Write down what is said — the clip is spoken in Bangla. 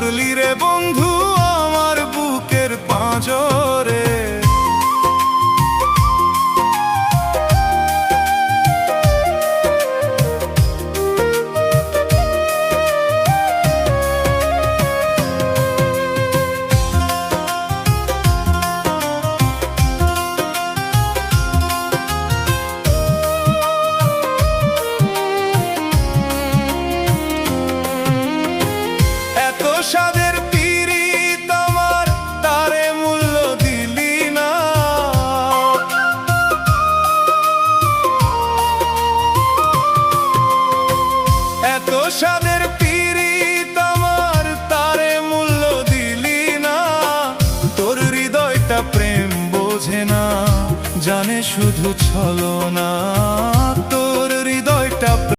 করলি রে বন্ধু আমার বুকের পাঁজরে। এত স্বাদের পিরিত আমার তারে মূল্য দিলি না। এত স্বাদের